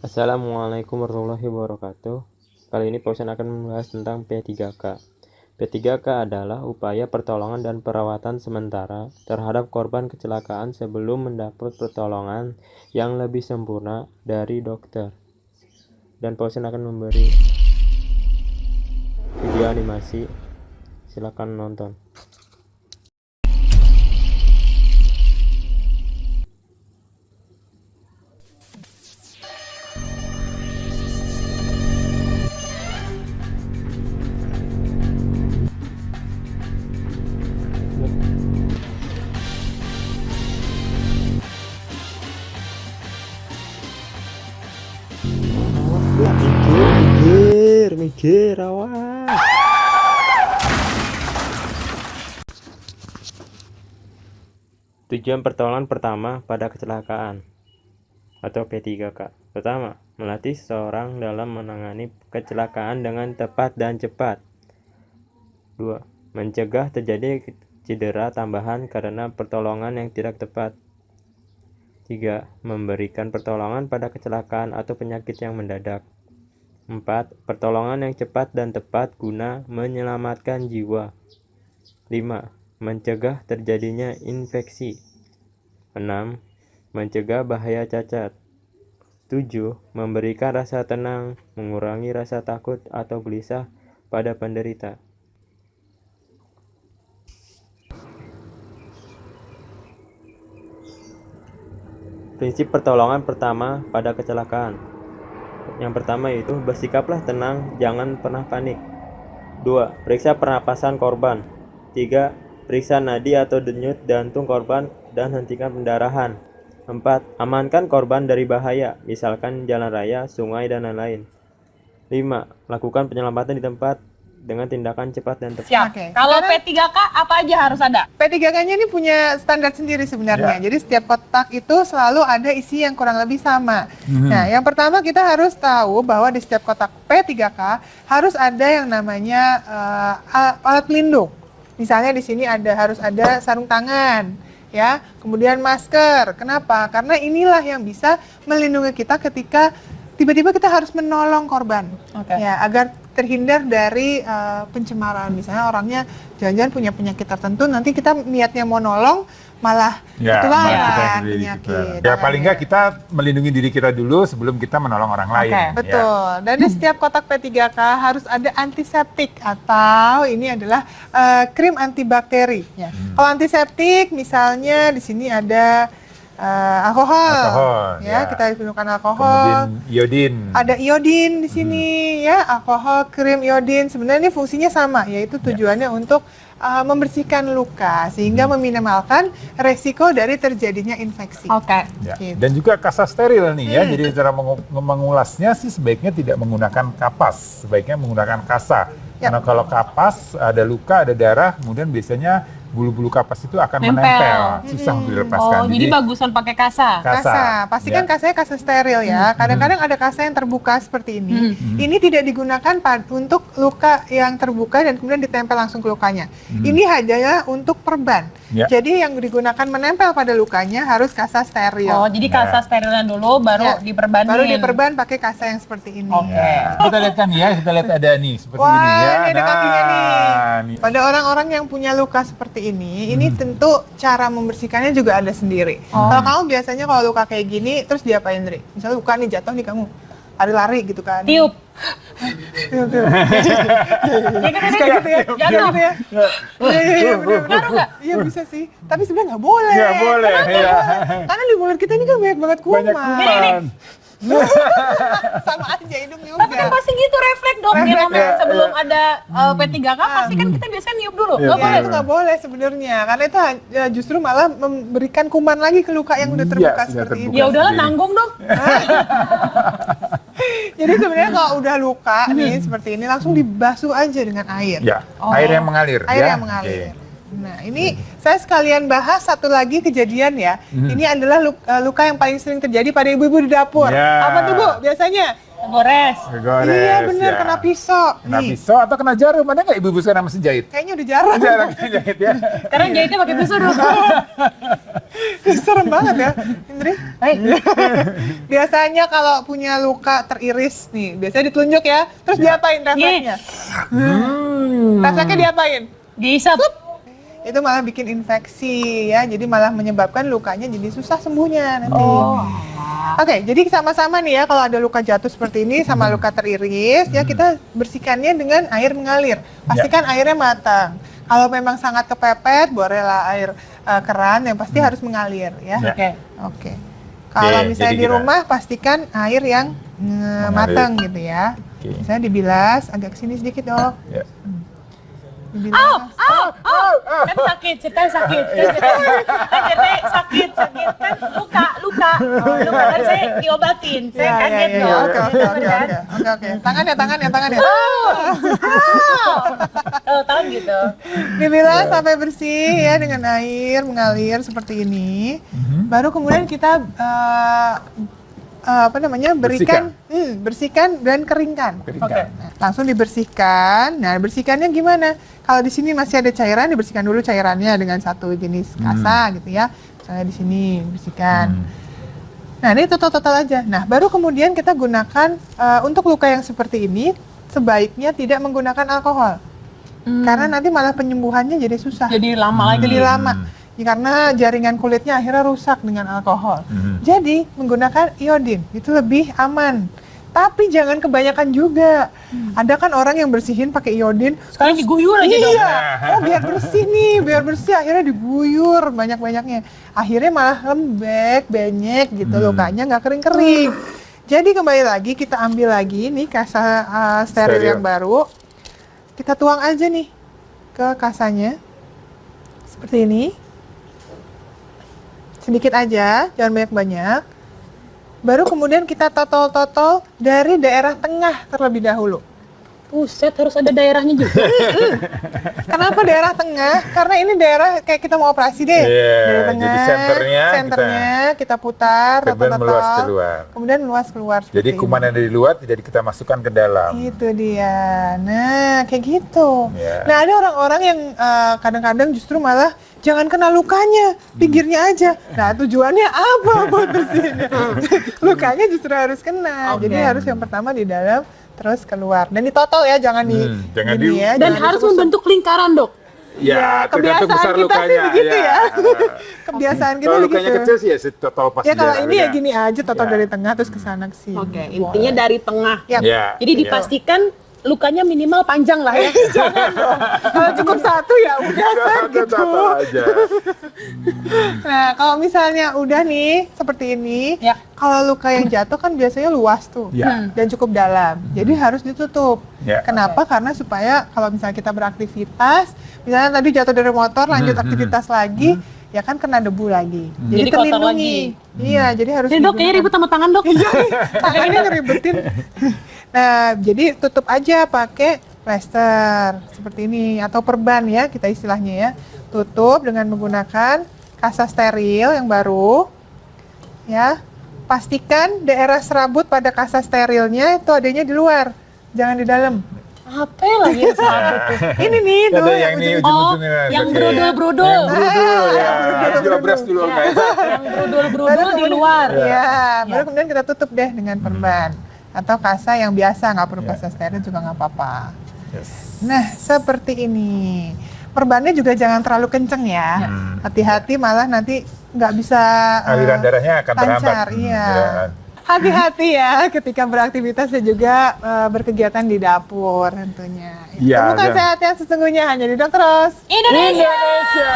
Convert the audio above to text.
Assalamualaikum warahmatullahi wabarakatuh. Kali ini Pausen akan membahas tentang P3K. P3K adalah upaya pertolongan dan perawatan sementara terhadap korban kecelakaan sebelum mendapat pertolongan yang lebih sempurna dari dokter. Dan Pausen akan memberi video animasi. Silakan nonton. Mikir, awas. Tujuan pertolongan pertama pada kecelakaan atau P3K. Pertama, melatih seseorang dalam menangani kecelakaan dengan tepat dan cepat. 2. Mencegah terjadi cedera tambahan karena pertolongan yang tidak tepat. 3. Memberikan pertolongan pada kecelakaan atau penyakit yang mendadak. 4. Pertolongan yang cepat dan tepat guna menyelamatkan jiwa. 5. Mencegah terjadinya infeksi. 6. Mencegah bahaya cacat. 7. Memberikan rasa tenang, mengurangi rasa takut atau gelisah pada penderita. Prinsip pertolongan pertama pada kecelakaan. Yang pertama yaitu bersikaplah tenang, jangan pernah panik. 2. Periksa pernapasan korban. 3. Periksa nadi atau denyut jantung korban dan hentikan pendarahan. 4. Amankan korban dari bahaya, misalkan jalan raya, sungai, dan lain-lain. 5. Lakukan penyelamatan di tempat dengan tindakan cepat dan tepat. Siap. Kalau P3K apa aja harus ada? P3K-nya ini punya standar sendiri sebenarnya. Jadi setiap kotak itu selalu ada isi yang kurang lebih sama. Nah, yang pertama kita harus tahu bahwa di setiap kotak P3K harus ada yang namanya alat pelindung. Misalnya di sini harus ada sarung tangan, ya. Kemudian masker. Kenapa? Karena inilah yang bisa melindungi kita ketika tiba-tiba kita harus menolong korban. Ya, agar terhindar dari pencemaran. Misalnya orangnya jangan-jangan punya penyakit tertentu, nanti kita niatnya mau nolong malah ketularan penyakit. Ya paling nggak kita melindungi diri kita dulu sebelum kita menolong orang lain. Betul. Dan di setiap kotak P3K harus ada antiseptik atau ini adalah krim antibakteri. Kalau antiseptik misalnya di sini ada alkohol, ya, kita gunakan alkohol. Kemudian iodin. Ada iodin di sini, ya, alkohol, krim, iodin. Sebenarnya ini fungsinya sama, yaitu tujuannya untuk membersihkan luka sehingga meminimalkan resiko dari terjadinya infeksi. Gitu. Dan juga kasa steril nih ya. Jadi cara mengulasnya sih sebaiknya tidak menggunakan kapas, sebaiknya menggunakan kasa. Karena kalau kapas ada luka, ada darah, kemudian biasanya bulu-bulu kapas itu akan menempel, susah untuk dilepaskan. Jadi bagusan pakai kasa. Pastikan kasanya kasa steril ya. Kadang-kadang ada kasa yang terbuka seperti ini. Ini tidak digunakan untuk luka yang terbuka dan kemudian ditempel langsung ke lukanya. Ini hanya untuk perban. Jadi yang digunakan menempel pada lukanya harus kasa steril. Oh, jadi kasa sterilnya dulu baru diperbanin. Baru diperban pakai kasa yang seperti ini. Kita lihat kan ya, kita lihat ada nih seperti ini ya. Ini ada kakinya nih. Pada orang-orang yang punya luka seperti ini tentu cara membersihkannya juga ada sendiri. Kalau kamu biasanya kalau luka kayak gini, terus diapain, Dri? Misalnya luka nih jatuh nih kamu, lari-lari gitu kan? Tiup. Tiup. Kayak gitu ya? Jatuh ya? Iya, benar. Iya bisa sih, tapi sebenarnya nggak boleh. Nggak boleh, ya. Karena di mulut kita ini kan banyak banget kuman. Sama aja hidung juga. Tapi kan pasti gitu refleks dong. Sebelum ada P3K pasti kan kita biasanya niup dulu. Nggak boleh, itu nggak boleh sebenarnya. Karena itu justru malah memberikan kuman lagi ke luka yang udah terbuka seperti ini. Ya udahlah, nanggung dong. Jadi sebenarnya kalau udah luka nih seperti ini langsung dibasuh aja dengan air. Air yang mengalir. Air yang mengalir. Nah, ini saya sekalian bahas satu lagi kejadian ya. Ini adalah luka yang paling sering terjadi pada ibu-ibu di dapur. Apa tuh, Bu? Biasanya Gores. Gores, Iya bener, ya. kena pisau. Kena Nih, pisau atau kena jarum? Ada nggak ibu-ibu sekarang masih jahit? kayaknya udah jarang. Jarang jahit ya. Sekarang jahitnya pakai pisau dong. Serem banget ya, Indri. Biasanya kalau punya luka teriris nih, biasanya ditunjuk ya. Terus diapain refleksnya? Refleksnya diapain? Diisap. Itu malah bikin infeksi ya, jadi malah menyebabkan lukanya jadi susah sembuhnya nanti. Oke, jadi sama-sama nih ya, kalau ada luka jatuh seperti ini sama luka teriris, ya kita bersihkannya dengan air mengalir. Pastikan airnya matang. Kalau memang sangat kepepet, bolehlah air keran, yang pasti harus mengalir ya. Oke. Kalau misalnya jadi di kita- rumah, pastikan air yang matang gitu ya. Oke. Misalnya dibilas, agak kesini sedikit dong. Ya. Dibilas. Kan sakit, ceritanya sakit. Kan ceritanya sakit. Kan luka. Kan saya diobatin. Saya kaget dong. Oke. Tangannya. Tangan gitu. Dibilas sampai bersih ya dengan air mengalir seperti ini. Baru kemudian kita bersihkan dan keringkan. Keringkan. Nah, langsung dibersihkan. Nah, bersihkannya gimana? Kalau di sini masih ada cairan, dibersihkan dulu cairannya dengan satu jenis kasa gitu ya. Misalnya di sini bersihkan. Nah, ini total aja. Nah, baru kemudian kita gunakan untuk luka yang seperti ini sebaiknya tidak menggunakan alkohol. Karena nanti malah penyembuhannya jadi susah. Jadi lama lagi. Jadi lama. Ya, karena jaringan kulitnya akhirnya rusak dengan alkohol. Jadi menggunakan iodin itu lebih aman. Tapi jangan kebanyakan juga. Ada kan orang yang bersihin pakai iodin. Sekarang diguyur aja dong. Iya. Oh biar bersih nih, biar bersih akhirnya diguyur banyak-banyaknya. Akhirnya malah lembek, benyek gitu lukanya nggak kering-kering. Jadi kembali lagi kita ambil lagi nih kasa steril yang baru. Kita tuang aja nih ke kasanya. Seperti ini. Sedikit aja, jangan banyak-banyak. Baru kemudian kita totol-totol dari daerah tengah terlebih dahulu. Buset, harus ada daerahnya juga. Kenapa daerah tengah? Karena ini daerah kayak kita mau operasi deh. Dari tengah, jadi senternya kita putar, kemudian meluas keluar. Kemudian meluas keluar. Jadi kuman yang dari luar tidak kita masukkan ke dalam. Itu dia. Nah, kayak gitu. Ya. Nah, ada orang-orang yang kadang-kadang justru malah jangan kena lukanya, pinggirnya aja. Nah, tujuannya apa buat bersihinnya? Lukanya justru harus kena. Jadi harus yang pertama di dalam, terus keluar. Dan ditotol ya, jangan jangan gini ya, Dan jangan harus ditusuk. membentuk lingkaran, Dok. Ya, tergantung kebiasaan besar kita lukanya. sih begitu ya. Kebiasaan kita Kalau lukanya begitu. kecil sih ya total pasti. Ya kalau daerah ini ya beda. gini aja, total Ya. dari tengah terus ke sana ke sini. Oke, intinya dari tengah. Ya. Ya. Jadi dipastikan lukanya minimal panjang lah ya. Jangan dong. Kalau cukup satu ya udah kan gitu. Total aja. Nah, kalau misalnya udah nih seperti ini, Ya. kalau luka yang jatuh kan biasanya luas tuh Ya. dan cukup dalam. Jadi harus ditutup. Ya. Kenapa? Karena supaya kalau misalnya kita beraktivitas, misalnya tadi jatuh dari motor, lanjut aktivitas lagi, ya kan kena debu lagi. Jadi Jadi kotor terlindungi. Iya, jadi harus Jadi Dok, kayaknya ribet sama tangan, Dok. tangannya ngeribetin. Nah, jadi tutup aja pakai plester seperti ini atau perban ya kita istilahnya ya. Tutup dengan menggunakan kasa steril yang baru. Ya. Pastikan daerah serabut pada kasa sterilnya itu adanya di luar, jangan di dalam. Apa lagi yang sabut tuh? Ini nih Ada tuh yang ini Oh, ujung-ujungnya. yang Oke. brodol-brodol. Yang brodol ya. Harus diobras dulu guys. Yang brodol-brodol di luar. Ya, baru kemudian kita tutup deh dengan perban atau kasa yang biasa, nggak perlu kasa steril juga nggak apa-apa. Yes. Nah, seperti ini. Perbannya juga jangan terlalu kenceng ya. Hati-hati malah nanti nggak bisa Aliran darahnya akan terhambat. lancar. Iya. Ya. Hati-hati ya ketika beraktivitas dan juga berkegiatan di dapur tentunya. Iya, Temukan dan- sehat yang sesungguhnya hanya di Dokter Ros. Indonesia. Indonesia.